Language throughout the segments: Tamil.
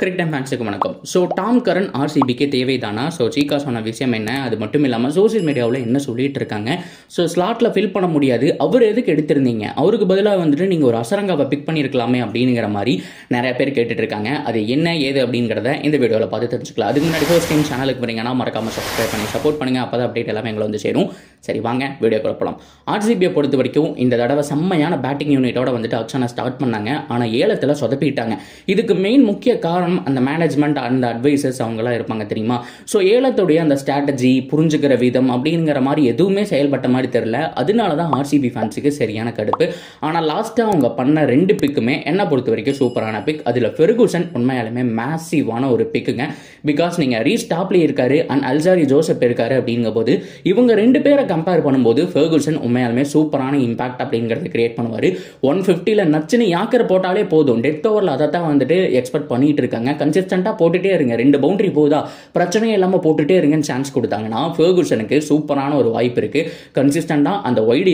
கிரிக்கெட் டைம் ஃபேன்ஸுக்கு வணக்கம். ஸோ டாம் கரன் ஆர்சிபிக்கு தேவைதானா? ஸோ சீக்கா சொன்ன விஷயம் என்ன? அது மட்டும் இல்லாமல் சோசியல் மீடியாவில் என்ன சொல்லிட்டு இருக்காங்க? ஸோ ஸ்லாட்டில் ஃபில் பண்ண முடியாது, அவர் எதுக்கு எடுத்திருந்தீங்க, அவருக்கு பதிலாக வந்துட்டு நீங்கள் ஒரு அசரங்காவை பிக் பண்ணியிருக்கலாமே அப்படிங்கிற மாதிரி நிறைய பேர் கேட்டுட்டு இருக்காங்க. அது என்ன ஏது அப்படிங்கிறத இந்த வீடியோவில் பார்த்து தெரிஞ்சுக்கலாம். அதுக்கு முன்னாடி ஃபர்ஸ்ட் டைம் சேனலுக்கு வரீங்கன்னா மறக்காமல் சப்ஸ்கிரைப் பண்ணி சப்போர்ட் பண்ணுங்கள். அப்போ தான் அப்டேட் எல்லாமே எங்களை வந்து சேரும். சரி வாங்க வீடியோ குழப்பலாம். ஆர்சிபியை பொறுத்த வரைக்கும் இந்த தடவை செம்மையான பேட்டிங் யூனிட்டோட வந்துட்டு ஆக்ஷனை ஸ்டார்ட் பண்ணாங்க. ஆனால் ஏலத்தில் சொதப்பிட்டாங்க. இதுக்கு மெயின் முக்கிய காரணம் அந்த மேனேஜ்மெண்ட் அந்த அட்வைசர்ஸ் அவங்களாம் இருப்பாங்க தெரியுமா. ஸோ ஏலத்துடைய அந்த ஸ்ட்ராட்டஜி புரிஞ்சுக்கிற விதம் அப்படிங்கிற மாதிரி எதுவுமே செயல்பட்ட மாதிரி தெரியல. அதனால தான் ஆர்சிபி ஃபேன்ஸுக்கு சரியான கடுப்பு. ஆனால் லாஸ்ட்டாக அவங்க பண்ண 2 பிக்குமே என்னை பொறுத்த வரைக்கும் சூப்பரான பிக். அதில் ஃபெர்குசன் உண்மையாலுமே மேசிவான ஒரு பிக்குங்க. பிகாஸ் நீங்கள் ரீஸ் டாப்லி இருக்காரு அண்ட் அல்சாரி ஜோசப் இருக்காரு அப்படிங்கிற போது இவங்க 2 பேரை கம்பேர் பண்ணும்போது ஃபெர்குசன் உண்மையாலுமே சூப்பரான இம்பாக்ட் அப்படிங்கிறத கிரியேட் பண்ணுவார். 150ல் நச்சுன்னு யாக்கர் போட்டாலே போதும். டெத் ஓவரில் அதை தான் வந்துட்டு எக்ஸ்பெக்ட் பண்ணிட்டு இருக்காங்க. கன்சிஸ்டன்ட்டாக போட்டுட்டே இருங்க, 2 பவுண்டரி போதா பிரச்சனையே இல்லாமல் போட்டுட்டே இருங்கன்னு சான்ஸ் கொடுத்தாங்கன்னா ஃபெர்குசனுக்கு சூப்பரான ஒரு வாய்ப்பு இருக்கு. கன்சிஸ்டன்ட்டாக அந்த வைடு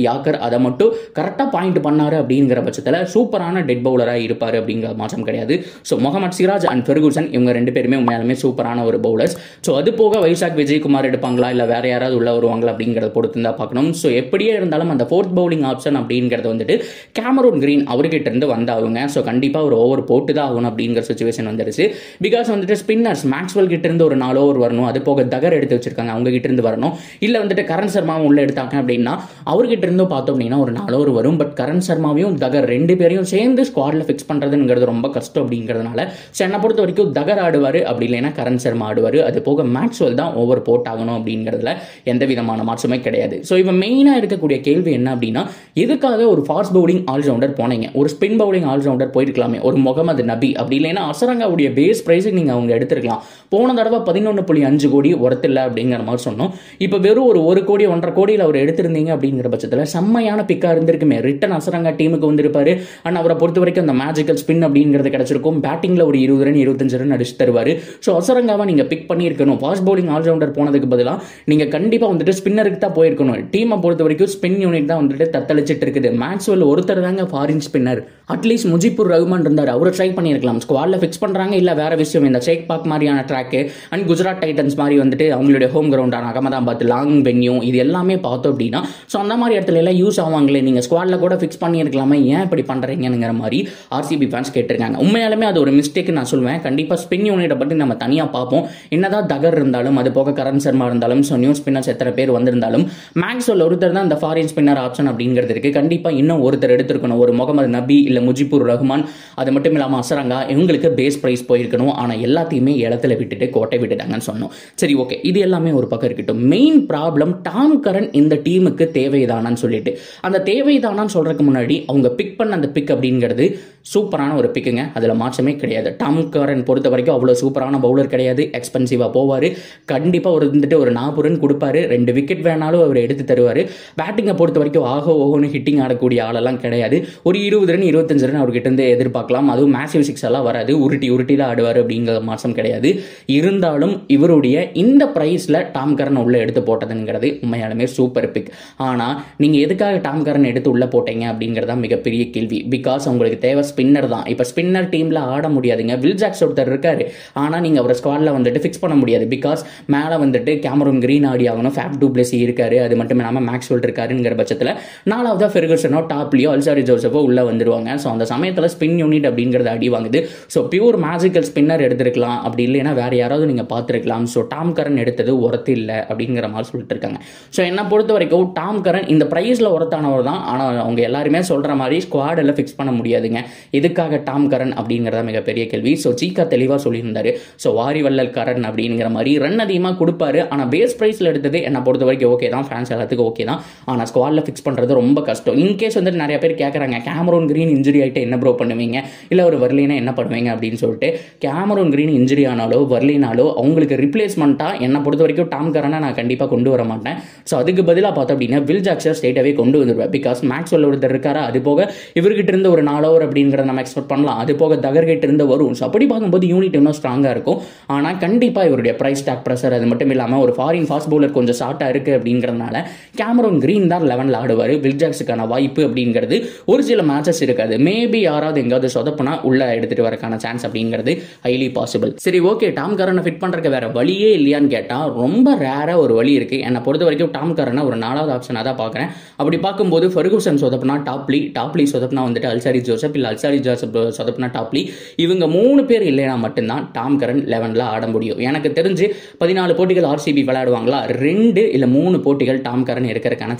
யாக்கர் அதை மட்டும் கரெக்டாக பாயிண்ட் பண்ணாரு அப்படிங்கிற பட்சத்தில் சூப்பரான டெட் பவுலராக இருப்பார் அப்படிங்கிற மாற்றம் கிடையாது. So Mohammed Siraj and Ferguson இவங்க 2 பேருமே உண்மையாலுமே சூப்பரான ஒரு பவுலர்ஸ். ஸோ அது போக வைசாக் விஜயகுமார் எடுப்பாங்களா இல்லை வேற யாராவது உள்ள வருவாங்களா அப்படிங்கிறத பொறுத்து தான் பார்க்கணும். ஸோ எப்படியே இருந்தாலும் அந்த 4th பவுலிங் ஆப்ஷன் அப்படிங்கிறது வந்துட்டு கேமரூன் கிரீன் அவர்கிட்ட இருந்து வந்தாகுங்க. ஸோ கண்டிப்பாக ஒரு ஓவர் போட்டு தான் ஆகணும் அப்படிங்கிற சுச்சுவேஷன் வந்துருச்சு. பிகாஸ் வந்துட்டு ஸ்பின்னர்ஸ் மேக்ஸ்வெல் கிட்ட இருந்து ஒரு 4 ஓவர் வரணும். அது போக தகர் எடுத்து வச்சிருக்காங்க, அவங்க கிட்ட இருந்து வரணும். இல்லை வந்துட்டு கரண் சர்மாவும் உள்ள எடுத்தாங்க அப்படின்னா அவர்கிட்ட இருந்தும் பார்த்தோம் அப்படின்னா ஒரு 4 ஓவர் வரும். பட் கரண் சர்மாவையும் தகர் 2 பேரையும் சேர்ந்து ஸ்குவாட்ல ஃபிக்ஸ் பண்றதுங்கிறது ரொம்ப கஷ்டம் அப்படிங்கிறதுனால என்னை பொறுத்த வரைக்கும் தகர் ஆடுவார், அப்படி இல்லைன்னா கரண் சர்மா ஆடுவார். அது போக மேக்ஸ்வெல் தான் ஓவர் போட்டாகணும் அப்படிங்கிறதுல எந்த விதமான மாற்றமே கிடையாது. ஸோ இவன் மெயினாக இருக்கக்கூடிய கேள்வி என்ன அப்படின்னா, எதுக்காக ஒரு ஃபாஸ்ட் பவுலிங் ஆல்ரவுண்டர் போனீங்க, ஒரு ஸ்பின் பவுலிங் ஆல்ரவுண்டர் போயிருக்கலாமே, ஒரு முகமது நபி அப்படி இல்லைன்னா அசரங்காவுடைய பேஸ் பிரைஸுக்கு நீங்கள் அவங்க எடுத்துருக்கலாம். போன தடவை 11.5 கோடி ஒர்த் இல்லை அப்படிங்கிற மாதிரி சொன்னோம். இப்போ வெறும் ஒரு 1 கோடி 1.5 கோடியில் அவர் எடுத்திருந்தீங்க அப்படிங்கிற பட்சத்தில் செம்மையான பிக்காக இருந்திருக்குமே. ரிட்டன் அசரங்கா டீமுக்கு வந்திருப்பாரு அண்ட் அவரை பொறுத்த வரைக்கும் அந்த மேஜிக்கல் ஸ்பின் அப்படிங்கிறது கிடைச்சிருக்கும். பேட்டிங்கில் ஒரு 20 ரன் 25 ரன் அடிச்சு தருவார். ஸோ அசரங்காவை நீங்கள் பிக் பண்ணியிருக்கணும். ஃபாஸ்ட் பவுலிங் ஆல்ரவுண்டர் போனதுக்கு பதிலாக நீங்கள் கண்டிப்பாக வந்துட்டு ஸ்பின்னருக்கு தான் போயிருக்கணும். டீமை பொறுத்த வரைக்கும் ஸ்பின் யூனிட் தான் வந்துட்டு தத்தளிச்சிட்டு இருக்குது. மேக்ஸ்வெல் ஒருத்தர் தாங்க foreign spinner. At least Mujibur Rahman இருந்தார், அவரை ட்ரை பண்ணியிருக்கலாம். ஸ்குவாட்ல ஃபிக்ஸ் பண்ணுறாங்க இல்லை வேற விஷயம். இந்த சேக் பாக் மாதிரியான ட்ராக்கு அண்ட் குஜராத் டைட்டன்ஸ் மாதிரி வந்துட்டு அவங்களுடைய ஹோம் கிரவுண்டான அகமதாபாத் லாங் வென்யூ இது எல்லாமே பார்த்தோம் அப்படின்னா ஸோ அந்த மாதிரி இடத்துல எல்லாம் யூஸ் ஆவாங்களே. நீங்கள் ஸ்குவாட்ல கூட ஃபிக்ஸ் பண்ணியிருக்கலாமே, ஏன் இப்படி பண்ணுறீங்கிற மாதிரி ஆர்சிபி ஃபேன்ஸ் கேட்டிருக்காங்க. உண்மையாலுமே அது ஒரு மிஸ்டேக் நான் சொல்லுவேன். கண்டிப்பாக ஸ்பின் யூனிட்டை பற்றி நம்ம தனியாக பார்ப்போம். என்னதான் தகர் இருந்தாலும் அது போக கரண் சர்மா இருந்தாலும் ஸோ நியூ ஸ்பின்னர்ஸ் எத்தனை பேர் வந்திருந்தாலும் மேக்ஸ்வெல் ஒருத்தர் தான் இந்த ஃபாரின் ஸ்பின்னர் ஆப்ஷன் அப்படிங்கிறது இருக்குது. கண்டிப்பாக இன்னும் ஒருத்தர் எடுத்திருக்கணும். ஒரு முகமது நபி இல்லை முஜிபுர் ரஹ்மான், அது மட்டும் இல்லாமல் அசரங்கா, இவங்களுக்கு பேஸ் பிரைஸ் போயிருக்கணும். ஆனால் எல்லாத்தையுமே இடத்துல விட்டுட்டு கோட்டை விட்டுட்டாங்கன்னு சொன்னோம். சரி ஓகே, இது எல்லாமே ஒரு பக்கம் இருக்கட்டும். மெயின் ப்ராப்ளம் டாம் கரன் இந்த டீமுக்கு தேவைதானான்னு சொல்லிட்டு அந்த தேவைதானான்னு சொல்றதுக்கு முன்னாடி அவங்க பிக் பண்ண அந்த பிக் அப்படிங்கிறது சூப்பரான ஒரு பிக்குங்க, அதில் மாற்றமே கிடையாது. டாம் கரன் பொறுத்த வரைக்கும் அவ்வளோ சூப்பரான பவுலர் கிடையாது. எக்ஸ்பென்சிவாக போவார், கண்டிப்பாக ஒரு வந்துட்டு ஒரு 40 ரன் கொடுப்பாரு, 2 விக்கெட் வேணாலும் அவர் எடுத்து தருவார். பேட்டிங்கை பொறுத்த வரைக்கும் ஓகோன்னு ஹிட்டிங் ஆடக்கூடிய ஆளெல்லாம் கிடையாது. ஒரு 20 ரன் 25 ரன் அவர்கிட்ட இருந்து எதிர்பார்க்கலாம். அதுவும் மேசிவ் சிக்ஸ் எல்லாம் வராது, உருட்டி தான் ஆடுவார் அப்படிங்கிற மாற்றம் கிடையாது. இருந்தாலும் இவருடைய இந்த பிரைஸில் டாம் கரன் உள்ள எடுத்து போட்டதுங்கிறது உண்மையாலுமே சூப்பர் பிக். ஆனால் நீங்கள் எதுக்காக டாம் கரன் எடுத்து உள்ள போட்டீங்க அப்படிங்கிறதா மிகப்பெரிய கேள்வி. பிகாஸ் உங்களுக்கு தேவை ஸ்பின்னர் தான். இப்போ ஸ்பின்னர் டீமில் ஆட முடியாதுங்க. வில் ஜாக்ஸ் ஒருத்தர் இருக்காரு, ஆனால் நீங்கள் அவரை ஸ்குவாடில் வந்துட்டு ஃபிக்ஸ் பண்ண முடியாது. பிகாஸ் மேலே வந்துட்டு கேமரூன் கிரீன் ஆடி ஆகணும், ஃபேப் டூ பிளஸி இருக்காரு, அது மட்டும் இல்லாமல் மேக்ஸ்வெல் இருக்காருங்கிற பட்சத்தில் 4வது ஃபெர்குசனோ டாப்லியோ அல்சாரி ஜோசப்போ உள்ள வந்துருவாங்க. ஸோ அந்த சமயத்தில் ஸ்பின் யூனிட் அப்படிங்கிறது அடி வாங்குது. ஸோ பியூர் மேஜிக்கல் ஸ்பின்னர் எடுத்திருக்கலாம், அப்படி இல்லைன்னா வேற யாராவது நீங்கள் பார்த்துருக்கலாம். ஸோ டாம் கரன் எடுத்தது ஒர்த்து இல்லை அப்படிங்கிற மாதிரி சொல்லிட்டு இருக்காங்க. ஸோ என்னை பொறுத்த வரைக்கும் டாம் கரன் இந்த ப்ரைஸில் ஒர்த்தானவர் தான். ஆனால் அவங்க எல்லாருமே சொல்கிற மாதிரி ஸ்குவாடில் ஃபிக்ஸ் பண்ண முடியாதுங்க. எதுக்காக டாம் கரன் அப்படிங்கிறத மிகப்பெரிய கேள்வி. ஸோ சீக்கா தெளிவாக சொல்லியிருந்தாரு. ஸோ வாரிவல்லல் கரன் அப்படிங்கிற மாதிரி ரன் அதிகமாக கொடுப்பாரு. ஆனால் பேஸ் ப்ரைஸில் எடுத்தது என்னை பொறுத்த வரைக்கும் ஓகே தான், ஃபேன்ஸ் எல்லாத்துக்கும் ஓகே தான். ஆனால் ஸ்குவாடில் ஃபிக்ஸ் பண்ணுறது ரொம்ப கஷ்டம். இன்கேஸ் வந்துட்டு நிறைய பேர் கேட்குறாங்க, கேமரூன் கிரீன் இன்ஜுரி ஆகிட்டு என்ன ப்ரோ பண்ணுவீங்க, இல்லை ஒரு வரலினா என்ன பண்ணுவீங்க அப்படின்னு சொல்லிட்டு. கேமரூன் கிரீன் இன்ஜுரி ஆனாலோ வரலினாலோ அவங்களுக்கு ரிப்ளேஸ்மெண்ட்டாக என்னை பொறுத்த வரைக்கும் டாம் கரனை நான் கண்டிப்பாக கொண்டு வர மாட்டேன். ஸோ அதுக்கு பதிலாக பார்த்தோம் அப்படின்னா வில் ஜாக்ஸை ஸ்ட்ரெயிட்டாகவே கொண்டு வந்துடுவேன். பிகாஸ் மேக்ஸ்வெல் ஒருத்தர் இருக்காரா, அது போக இவர்கிட்ட இருந்து ஒரு 4 ஓவர் அப்படிங்கிறத நம்ம எக்ஸ்பெக்ட் பண்ணலாம். அது போக தகர் கிட்ட இருந்து வரும். ஸோ அப்படி பார்க்கும்போது யூனிட் இன்னும் ஸ்ட்ராங்காக இருக்கும். ஆனால் கண்டிப்பாக இவருடைய பிரைஸ் டாக் ப்ரெஷர், அது மட்டும் இல்லாமல் ஒரு ஃபாரின் ஃபாஸ்ட் பவுலர் கொஞ்சம் ஷார்ட்டாக இருக்குது அப்படிங்கிறதுனால கேமரூன் கிரீன் தான் 11ல் ஆடுவார். வில் ஜாக்ஸுக்கான வாய்ப்பு அப்படிங்கிறது ஒரு சில மேட்சஸ் இருக்காது. கிடையாது. மேபி யாராவது எங்காவது சொதப்புனா உள்ள எடுத்துட்டு வரக்கான சான்ஸ் அப்படிங்கிறது ஹைலி பாசிபிள். சரி, ஓகே, டாம் கரனை ஃபிட் பண்றதுக்கு வேற வழியே இல்லையான்னு கேட்டா ரொம்ப ரேரா ஒரு வழி இருக்கு. என்னை பொறுத்த வரைக்கும் டாம் கரனை ஒரு 4வது ஆப்ஷனாக தான் பார்க்குறேன். அப்படி பார்க்கும்போது ஃபெர்குசன் சொதப்புனா டாப்லி சொதப்புனா வந்துட்டு அல்சாரி ஜோசப், இல்லை அல்சாரி ஜோசப் சொதப்புனா டாப்லி. இவங்க 3 பேர் இல்லைனா மட்டும்தான் டாம் கரன் 11ல் ஆட முடியும். எனக்கு தெரிஞ்சு 14 போட்டிகள் ஆர்சிபி விளையாடுவாங்களா, 2 இல்லை 3 போட்டிகள் டாம் கரன் இருக்கிறதுக்கான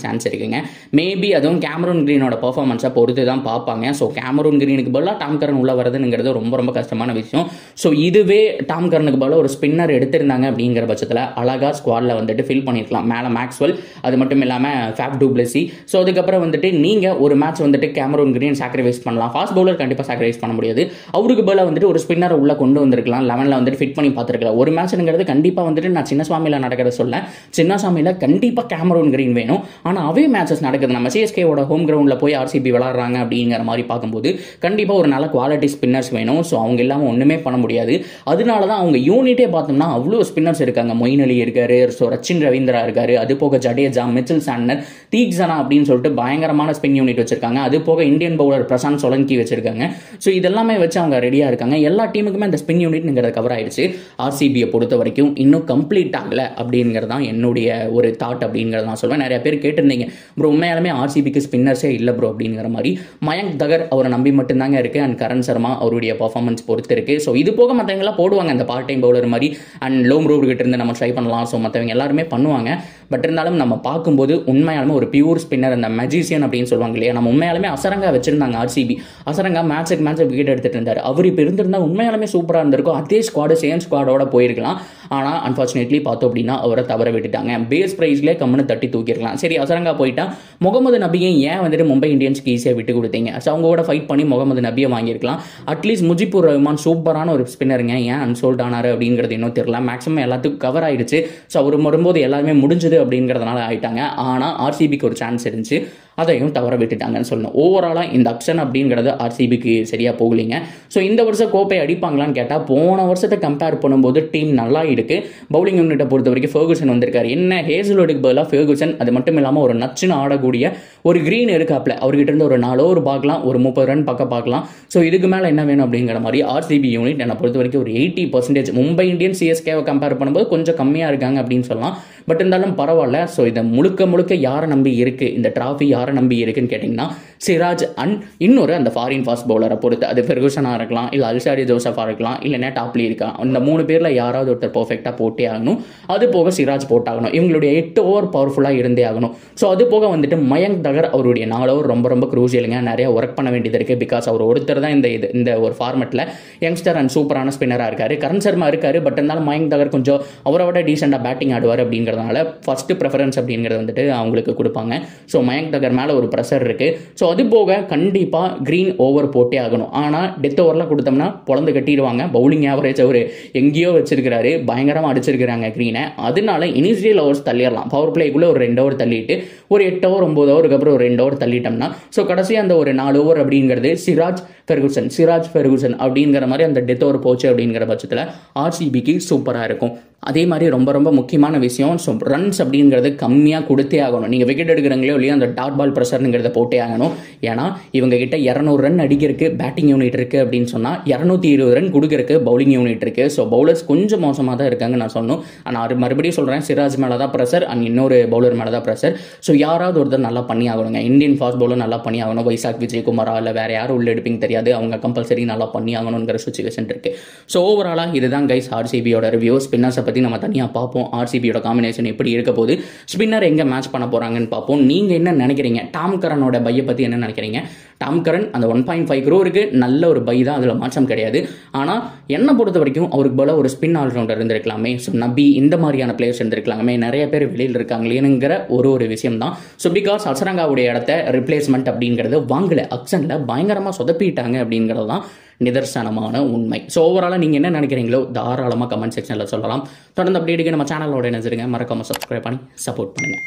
சான்ஸ் இருக்குங்க. மேபி அதுவும் கேமரூன் கிரீனோட பெர்ஃபார்மன்ஸை பொறுத்து தான் பார்ப்பாங்க. ஸோ கேமரூன் கிரீனுக்கு பதிலாக டாம் கரன் உள்ள வரதுங்கிறது ரொம்ப ரொம்ப கஷ்டமான விஷயம். ஸோ இதுவே டாம் கரனுக்கு பதிலாக ஒரு ஸ்பின்னர் எடுத்திருந்தாங்க அப்படிங்கிற பட்சத்தில் அழகா ஸ்குவாட்ல வந்துட்டு ஃபில் பண்ணிருக்கலாம். மேலே மேக்ஸ்வெல், அது மட்டும் இல்லாமல் ஃபேப் டு பிளெஸி. ஸோ அதுக்கப்புறம் வந்துட்டு நீங்கள் ஒரு மேட்ச் வந்துட்டு கேமரூன் கிரீன் சாக்ரிஃபைஸ் பண்ணலாம். ஃபாஸ்ட் பவுலர் கண்டிப்பாக சாக்ரிஃபைஸ் பண்ண முடியாது. அவருக்கு பதிலாக வந்துட்டு ஒரு ஸ்பின்னர் உள்ள கொண்டு வந்திருக்கலாம். 11ல் வந்துட்டு ஃபிட் பண்ணி பார்த்துருக்கலாம். ஒரு மேட்ச்ங்கிறது கண்டிப்பாக வந்துட்டு நான் சின்னசாமியில் நடக்கிறத சொல்ல, சின்னசாமியில் கண்டிப்பாக கேமரூன் கிரீன் வேணும். ஆனால் அவே மேட்சஸ் நடக்குது. நம்ம சிஎஸ்கேவோட ஹோம் கிரவுண்டில் போய் ஆர்சிபி விளாட்றாங்க அப்படிங்கிற மாதிரி பார்க்கும்போது கண்டிப்பாக ஒரு நல்ல குவாலிட்டி ஸ்பின்னர்ஸ் வேணும். ஸோ அவங்க இல்லாமல் ஒன்றுமே பண்ண முடியாது. அதனால தான் அவங்க யூனிட்டே பார்த்தோம்னா அவ்வளோ ஸ்பின்னர்ஸ் இருக்காங்க. மொயின் அலி இருக்காரு, ஸோ ரச்சின் ரவீந்திரா இருக்காரு, அது போக ஜடேஜா, மிச்சல் சாண்டர், தீக்ஸனா அப்படின்னு சொல்லிட்டு பயங்கரமான ஸ்பின் யூனிட் வச்சிருக்காங்க. அது போக இந்தியன் பவுலர் பிரசாந்த் சோலங்கி வச்சிருக்காங்க. ஸோ இதெல்லாமே வச்சு அவங்க ரெடியாக இருக்காங்க. எல்லா டீமுக்குமே அந்த ஸ்பின் யூனிட்ங்கிறது கவர் ஆயிடுச்சு. ஆர்சிபியை பொறுத்த வரைக்கும் இன்னும் கம்ப்ளீட் ஆகலை அப்படிங்கிறது தான் என்னுடைய ஒரு தாட் அப்படிங்கிறத நான் சொல்வேன். நிறைய பேர் கேட்டிருந்தீங்க, ப்ரோ உண்மையாலுமே ஆர்சிபிக்கு ஸ்பின்னர்ஸே இல்லை ப்ரோ அப்படிங்கிற மாதிரி. மயங்க் தகர் அவரை நம்பி மட்டும்தாங்க இருக்கு. அண்ட் கரண் சர்மா அவருடைய பர்ஃபார்மன்ஸ் பொறுத்து இருக்கு. ஸோ இது போக மற்றவங்களாம் போடுவாங்க அந்த பார்ட் டைம் பவுலர் மாதிரி. அண்ட் லோம் ரோடு கிட்ட இருந்து நம்ம ட்ரை பண்ணலாம். ஸோ மற்றவங்க எல்லாருமே பண்ணுவாங்க. பட் இருந்தாலும் நம்ம பார்க்கும்போது உண்மையாலுமே ஒரு பியூர் ஸ்பின்னர், அந்த மெஜிசியன் அப்படின்னு சொல்லுவாங்க இல்லையா, நம்ம உண்மையாலுமே அசரங்கா வச்சிருந்தாங்க ஆர்சிபி. அசரங்கா மேட்சுக்கு மேட்ச் விக்கெட் எடுத்துட்டு இருந்தார். அவர் இப்போ இருந்திருந்தா உண்மையாலுமே சூப்பராக இருந்திருக்கும். அதே ஸ்குவாடு சேம் ஸ்குவாடோட போயிருக்கலாம். ஆனால் அன்ஃபார்ச்சுனேட்லி பார்த்தோம் அப்படின்னா அவரை தவற விட்டுட்டாங்க. பேஸ் பிரைஸ்லேயே கம்முன்னு தட்டி தூக்கிருக்கலாம். சரி, அசரங்கா போயிட்டா முகமது நபியை ஏன் வந்துட்டு மும்பை இந்தியன்ஸ்க்கு ஈஸியாக விட்டு கொடுத்தீங்க? ஸோ அவங்க கூட ஃபைட் பண்ணி முகமது நபியை வாங்கியிருக்கலாம். அட்லீஸ்ட் முஜிபுர் ரஹ்மான் சூப்பரான ஒரு ஸ்பின்னருங்க, ஏன் அன்சோல்ட் ஆனாரு அப்படிங்கிறது இன்னும் தெரியல. மேக்ஸிமம் எல்லாத்துக்கும் கவர் ஆயிடுச்சு. ஸோ அவர் வரும்போது எல்லாருமே முடிஞ்சது அப்படிங்கிறதுனால ஆயிட்டாங்க. ஆனால் ஆர்சிபிக்கு ஒரு சான்ஸ் இருந்துச்சு, அதையும் தவற விட்டுட்டாங்கன்னு சொல்லணும். ஓவராலாக இந்த அக்ஷன் அப்படிங்கிறது ஆர்சிபிக்கு சரியாக போகலிங்க. ஸோ இந்த வருஷம் கோப்பை அடிப்பாங்களான்னு கேட்டால் போன வருஷத்தை கம்பேர் பண்ணும்போது டீம் நல்லா இருக்கு. பவுலிங் யூனிட்டை பொறுத்த வரைக்கும் ஃபெர்குசன் வந்திருக்காரு. என்ன ஹேசல்வுட்டுக்கு பதிலாக ஃபெர்குசன், அது மட்டும் இல்லாமல் ஒரு நச்சுன்னு ஆடக்கூடிய ஒரு கிரீன் இருக்காப்ல. அவர்கிட்ட இருந்து ஒரு 4 ஓவர் பார்க்கலாம், ஒரு 30 ரன் பக்கம் பார்க்கலாம். ஸோ இதுக்கு மேலே என்ன வேணும் அப்படிங்கிற மாதிரி ஆர்சிபி யூனிட் என்னை பொறுத்த வரைக்கும் ஒரு 80%. மும்பை இந்தியன்ஸ் சிஎஸ்கேவை கம்பேர் பண்ணும்போது கொஞ்சம் கம்மியாக இருக்காங்க அப்படின்னு சொல்லலாம். பட் இருந்தாலும் பரவாயில்ல. ஸோ இதை முழுக்க யாரை நம்பி இருக்கு, இந்த டிராஃபி யாரை நம்பி இருக்குன்னு கேட்டிங்கன்னா சிராஜ் அண்ட் இன்னொரு அந்த ஃபாரின் ஃபாஸ்ட் பவுலரை பொறுத்து, அது ஃபெர்குசனாக இருக்கலாம், இல்லை அல்சாரி ஜோசஃபாக இருக்கலாம், இல்லைன்னா டாப்லி இருக்கா, இந்த 3 பேரில் யாராவது ஒருத்தர் பர்ஃபெக்டாக போட்டே ஆகணும். அது போக சிராஜ் போட்டாகணும். இவங்களுடைய 8 ஓவர் பவர்ஃபுல்லாக இருந்தே ஆகணும். ஸோ அது போக வந்துட்டு மயங்க் தகர் அவருடைய 4 ஓவர் ரொம்ப குரூசியலுங்க. நிறைய ஒர்க் பண்ண வேண்டியது இருக்குது. பிகாஸ் அவர் ஒருத்தர் தான் இந்த ஒரு ஃபார்மெட்டில் யங்ஸ்டர் அண்ட் சூப்பரான ஸ்பின்னராக இருக்காரு. கரண் சர்மா இருக்காரு. பட் இருந்தாலும் மயங்க் தகர் கொஞ்சம் அவரை விட டீசெண்டாக பேட்டிங் ஆடுவார் அப்படிங்கிறதுனால ஃபர்ஸ்ட் ப்ரெஃபரன்ஸ் அப்படிங்கிறது வந்துட்டு அவங்களுக்கு கொடுப்பாங்க. ஸோ மயங்க் தகர் மேலே ஒரு ப்ரெஷர் இருக்கு. ஸோ அது போக கண்டிப்பாக கிரீன் ஓவர் போட்டே ஆகணும். ஆனால் டெத் ஓவரில் கொடுத்தோம்னா பொழந்து கட்டிடுவாங்க. பவுலிங் ஆவரேஜ் அவர் எங்கேயோ வச்சிருக்கிறாரு, பயங்கரமாக அடிச்சிருக்கிறாங்க கிரீனை. அதனால இனிஷியல் ஓவர்ஸ் தள்ளிடலாம். பவர் பிளேக்குள்ளே ஒரு 2 ஓவர் தள்ளிட்டு ஒரு 8 ஓவர் 9 ஓவருக்கு அப்புறம் ஒரு 2 ஓவர் தள்ளிட்டோம்னா ஸோ கடைசி அந்த ஒரு 4 ஓவர் அப்படிங்கிறது சிராஜ் ஃபெர்குசன் அப்படிங்கிற மாதிரி அந்த டெத் ஓவர் போச்சு அப்படிங்கிற பட்சத்தில் ஆர்சிபிக்கு சூப்பராக இருக்கும். அதே மாதிரி ரொம்ப முக்கியமான விஷயம், ஸோ ரன்ஸ் அப்படிங்கிறது கம்மியாக கொடுத்தே ஆகணும். நீங்கள் விக்கெட் எடுக்கிறீங்களோ இல்லையோ அந்த டாட் பால் ப்ரெஷருங்கிறத போட்டே ஆகணும். ஏன்னா இவங்க கிட்ட 200 ரன் அடிக்கிறதுக்கு பேட்டிங் யூனிட் இருக்குது அப்படின்னு சொன்னால் 220 ரன் கொடுக்கறதுக்கு பவுலிங் யூனிட் இருக்குது. ஸோ பவுலர்ஸ் கொஞ்சம் மோசமாக தான் இருக்காங்க நான் சொல்லணும். ஆனால் மறுபடியும் சொல்கிறேன், சிராஜ் மேலே தான் ப்ரெஷர் அண்ட் இன்னொரு பவுலர் மேலே தான் ப்ரெஷர். ஸோ யாராவது ஒருத்தர் நல்லா பண்ணி ஆகணுங்க. இந்தியன் ஃபாஸ்ட் பவுலர் நல்லா பண்ணி ஆகணும். வைசாக் விஜயகுமாரா இல்லை வேறு யாரும் உள்ள எடுப்பீங்க தெரியாது, அவங்க கம்பல்சரி நல்லா பண்ணி ஆகணுங்கிற சுச்சுவேஷன் இருக்குது. ஸோ ஓவராலாக இதுதான் கைஸ் ஆர்சிபியோட ரிவ்யூ. ஸ்பின்னர்ஸை பற்றி நம்ம தனியாக பார்ப்போம். ஆர்சிபியோட காம்பினேஷன் எப்படி இருக்க போது, ஸ்பின்னர் எங்கே மேட்ச் பண்ண போகிறாங்கன்னு பார்ப்போம். நீங்கள் என்ன நினைக்கிறீங்க? டாம் கரனோட பையை பற்றி என்ன நினைக்கிறீங்க? டாம் கரன் அந்த 1.5 crore நல்ல ஒரு பை தான், அதில் மாற்றம் கிடையாது. ஆனால் என்னை பொறுத்த வரைக்கும் அவருக்கு போல ஒரு ஸ்பின் ஆல்ரவுண்டர் இருந்திருக்கலாமே, ஸோ நபி இந்த மாதிரியான பிளேயர்ஸ் இருந்திருக்கலாமே, நிறைய பேர் வெளியில் இருக்காங்களேங்கிற ஒரு விஷயம் தான். ஸோ பிகாஸ் அசரங்காவுடைய இடத்த ரிப்ளேஸ்மெண்ட் அப்படிங்கிறது வாங்கலை, அக்ஷனில் பயங்கரமாக சொதப்பிட்டாங்க அப்படிங்கிறது தான் நிதர்சனமான உண்மை. ஸோ ஓவராலாக நீங்கள் என்ன நினைக்கிறீங்களோ தாராளமாக கமெண்ட் செக்ஷனில் சொல்லலாம். தொடர்ந்து அப்படியே நம்ம சேனலோட நினைச்சிருங்க, மறக்காம சப்ஸ்கிரைப் பண்ணி சப்போர்ட் பண்ணுங்கள்.